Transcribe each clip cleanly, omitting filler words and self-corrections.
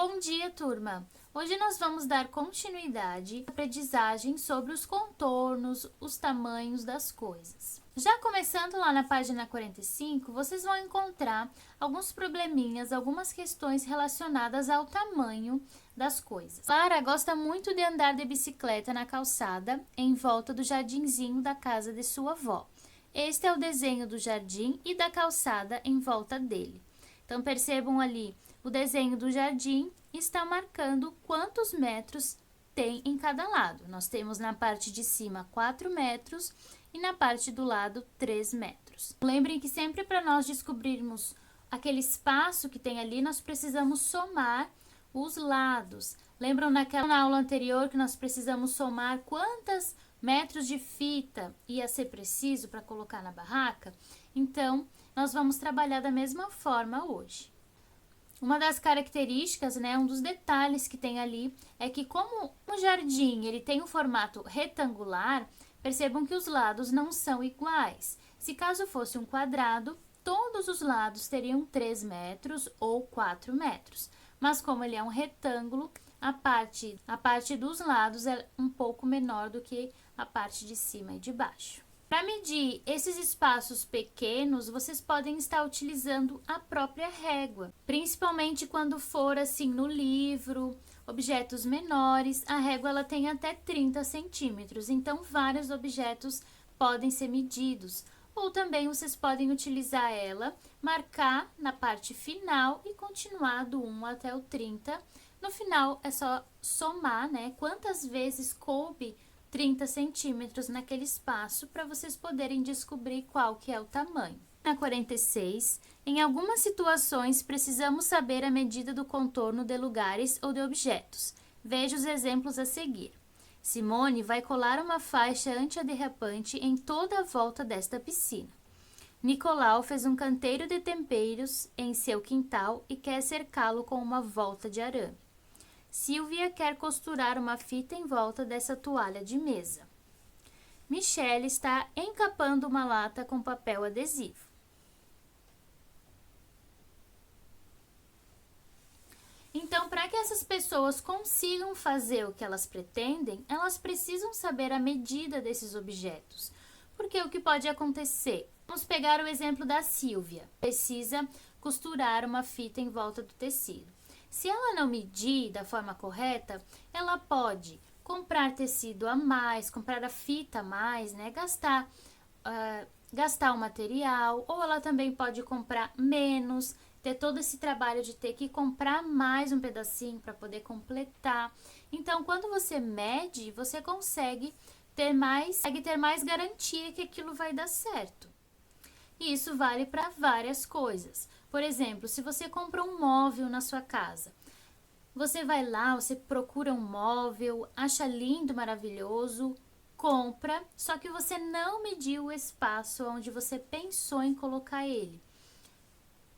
Bom dia, turma! Hoje nós vamos dar continuidade à aprendizagem sobre os contornos, os tamanhos das coisas. Já começando lá na página 45, vocês vão encontrar alguns probleminhas, algumas questões relacionadas ao tamanho das coisas. Clara gosta muito de andar de bicicleta na calçada em volta do jardinzinho da casa de sua avó. Este é o desenho do jardim e da calçada em volta dele. Então, percebam ali, o desenho do jardim está marcando quantos metros tem em cada lado. Nós temos na parte de cima 4 metros e na parte do lado 3 metros. Lembrem que sempre para nós descobrirmos aquele espaço que tem ali, nós precisamos somar os lados. Lembram na aula anterior que nós precisamos somar quantos metros de fita ia ser preciso para colocar na barraca? Então, nós vamos trabalhar da mesma forma hoje. Uma das características, um dos detalhes que tem ali, é que como o jardim ele tem um formato retangular, percebam que os lados não são iguais. Se caso fosse um quadrado, todos os lados teriam 3 metros ou 4 metros. Mas como ele é um retângulo, a parte dos lados é um pouco menor do que a parte de cima e de baixo. Para medir esses espaços pequenos, vocês podem estar utilizando a própria régua, principalmente quando for assim no livro, objetos menores, a régua ela tem até 30 centímetros, então vários objetos podem ser medidos. Ou também vocês podem utilizar ela, marcar na parte final e continuar do 1 até o 30. No final é só somar, quantas vezes coube 30 centímetros naquele espaço para vocês poderem descobrir qual que é o tamanho. Na 46, em algumas situações precisamos saber a medida do contorno de lugares ou de objetos. Veja os exemplos a seguir. Simone vai colar uma faixa antiaderrapante em toda a volta desta piscina. Nicolau fez um canteiro de temperos em seu quintal e quer cercá-lo com uma volta de arame. Silvia quer costurar uma fita em volta dessa toalha de mesa. Michele está encapando uma lata com papel adesivo. Então, para que essas pessoas consigam fazer o que elas pretendem, elas precisam saber a medida desses objetos. Porque o que pode acontecer? Vamos pegar o exemplo da Silvia. Precisa costurar uma fita em volta do tecido. Se ela não medir da forma correta, ela pode comprar tecido a mais, comprar a fita a mais, gastar o material, ou ela também pode comprar menos, ter todo esse trabalho de ter que comprar mais um pedacinho para poder completar. Então, quando você mede, você consegue ter mais garantia que aquilo vai dar certo. E isso vale para várias coisas. Por exemplo, se você compra um móvel na sua casa, você vai lá, você procura um móvel, acha lindo, maravilhoso, compra, só que você não mediu o espaço onde você pensou em colocar ele.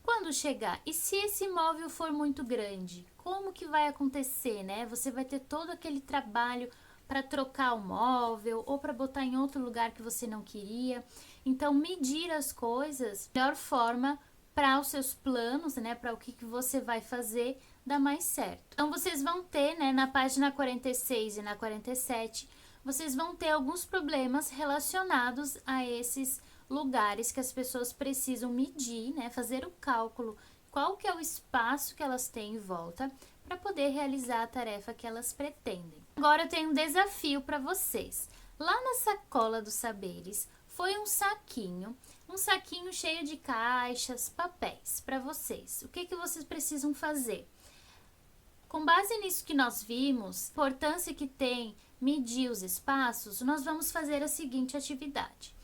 Quando chegar, e se esse móvel for muito grande, como que vai acontecer, Você vai ter todo aquele trabalho para trocar o móvel ou para botar em outro lugar que você não queria. Então, medir as coisas, a melhor forma para os seus planos, para o que você vai fazer, dá mais certo. Então, vocês vão ter, na página 46 e na 47, vocês vão ter alguns problemas relacionados a esses lugares que as pessoas precisam medir, fazer o cálculo, qual que é o espaço que elas têm em volta para poder realizar a tarefa que elas pretendem. Agora eu tenho um desafio para vocês. Lá na sacola dos saberes foi um saquinho cheio de caixas, papéis para vocês. O que vocês precisam fazer? Com base nisso que nós vimos, a importância que tem medir os espaços, nós vamos fazer a seguinte atividade.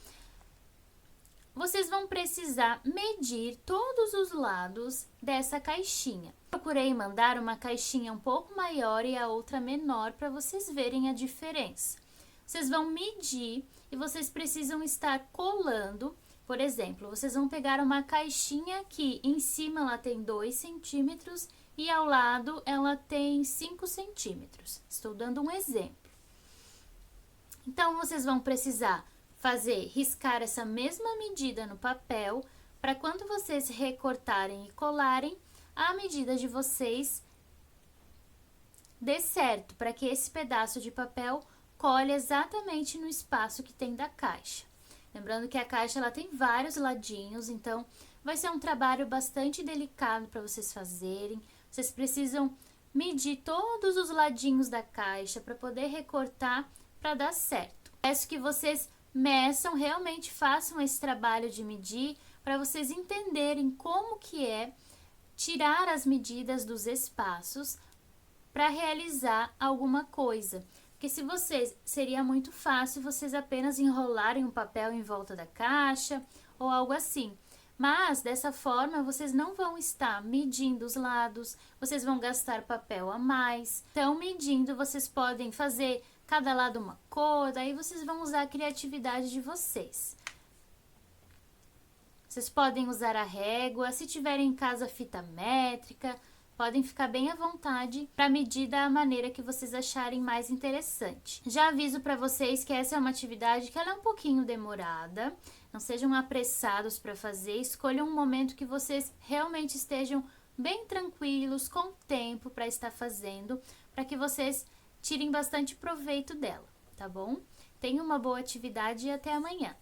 Vocês vão precisar medir todos os lados dessa caixinha. Procurei mandar uma caixinha um pouco maior e a outra menor para vocês verem a diferença. Vocês vão medir e vocês precisam estar colando. Por exemplo, vocês vão pegar uma caixinha que em cima ela tem 2 centímetros e ao lado ela tem 5 centímetros. Estou dando um exemplo. Então, vocês vão precisar riscar essa mesma medida no papel, para quando vocês recortarem e colarem, a medida de vocês dê certo, para que esse pedaço de papel colhe exatamente no espaço que tem da caixa. Lembrando que a caixa ela tem vários ladinhos, então vai ser um trabalho bastante delicado para vocês fazerem. Vocês precisam medir todos os ladinhos da caixa para poder recortar para dar certo. Peço que vocês meçam, realmente façam esse trabalho de medir para vocês entenderem como que é tirar as medidas dos espaços para realizar alguma coisa. Porque se vocês, seria muito fácil vocês apenas enrolarem um papel em volta da caixa ou algo assim. Mas dessa forma vocês não vão estar medindo os lados, vocês vão gastar papel a mais. Então, medindo, vocês podem fazer cada lado uma cor, daí vocês vão usar a criatividade de vocês. Vocês podem usar a régua, se tiverem em casa fita métrica, podem ficar bem à vontade para medir da maneira que vocês acharem mais interessante. Já aviso para vocês que essa é uma atividade que ela é um pouquinho demorada, não sejam apressados para fazer, escolham um momento que vocês realmente estejam bem tranquilos, com tempo para estar fazendo, para que vocês tirem bastante proveito dela, tá bom? Tenham uma boa atividade e até amanhã!